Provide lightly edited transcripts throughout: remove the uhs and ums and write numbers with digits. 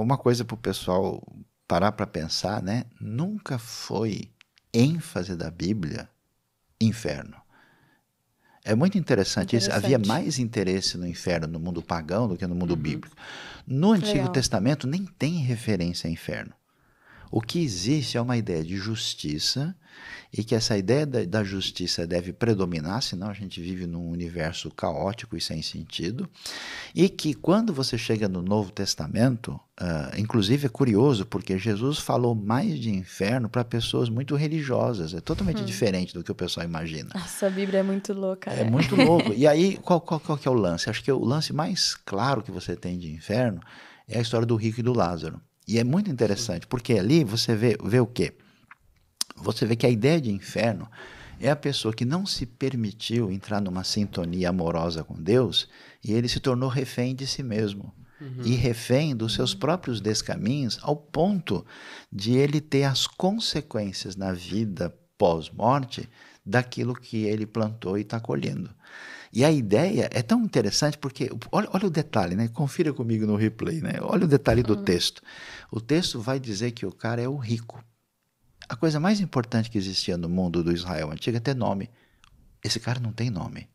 Uma coisa para o pessoal parar para pensar, né? Nunca foi ênfase da Bíblia inferno. É muito interessante isso. Havia Interessante. mais interesse no inferno no mundo pagão do que no mundo Uhum. bíblico. No Que Antigo legal. Testamento nem tem referência a inferno. O que existe é uma ideia de justiça e que essa ideia da justiça deve predominar, senão a gente vive num universo caótico e sem sentido. E que quando você chega no Novo Testamento, inclusive é curioso, porque Jesus falou mais de inferno para pessoas muito religiosas. É totalmente diferente do que o pessoal imagina. Nossa, a Bíblia é muito louca, É né? muito louco. E aí, qual que é o lance? Acho que o lance mais claro que você tem de inferno é a história do rico e do Lázaro. E é muito Sim. interessante, porque ali você vê o quê? Você vê que a ideia de inferno é a pessoa que não se permitiu entrar numa sintonia amorosa com Deus e ele se tornou refém de si mesmo. E Uhum. refém dos seus próprios descaminhos, ao ponto de ele ter as consequências na vida pós-morte daquilo que ele plantou e está colhendo. E a ideia é tão interessante porque, olha o detalhe, né? Confira comigo no replay, né? Olha o detalhe do texto. O texto vai dizer que o cara é o rico. A coisa mais importante que existia no mundo do Israel antigo é ter nome. Esse cara não tem nome,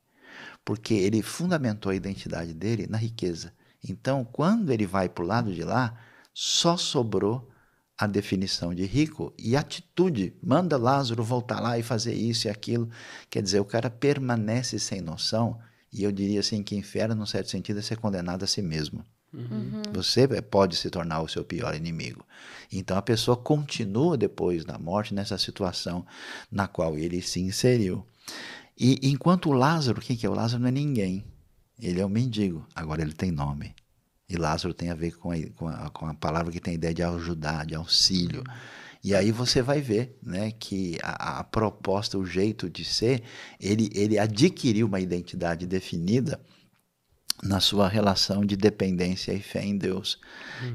porque ele fundamentou a identidade dele na riqueza. Então, quando ele vai para o lado de lá, só sobrou a definição de rico e atitude. Manda Lázaro voltar lá e fazer isso e aquilo. Quer dizer, o cara permanece sem noção, e eu diria assim que inferno, num certo sentido, é ser condenado a si mesmo. Uhum. Uhum. Você pode se tornar o seu pior inimigo. Então a pessoa continua depois da morte nessa situação na qual ele se inseriu. E enquanto o Lázaro, o que é? O Lázaro não é ninguém. Ele é um mendigo. Agora ele tem nome. E Lázaro tem a ver com a palavra que tem a ideia de ajudar, de auxílio. E aí você vai ver, né, que a proposta, o jeito de ser, ele adquiriu uma identidade definida na sua relação de dependência e fé em Deus.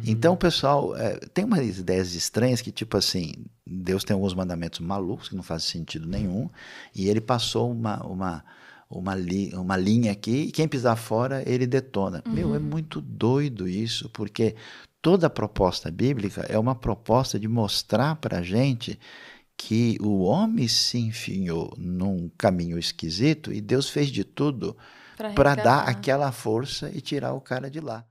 Então, Uhum. pessoal, tem umas ideias estranhas que, tipo assim, Deus tem alguns mandamentos malucos que não fazem sentido nenhum, e ele passou uma linha aqui, e quem pisar fora, ele detona. Meu, é Uhum. muito doido isso, porque toda proposta bíblica é uma proposta de mostrar para a gente que o homem se enfiou num caminho esquisito e Deus fez de tudo Pra para dar resgatar. aquela força e tirar o cara de lá.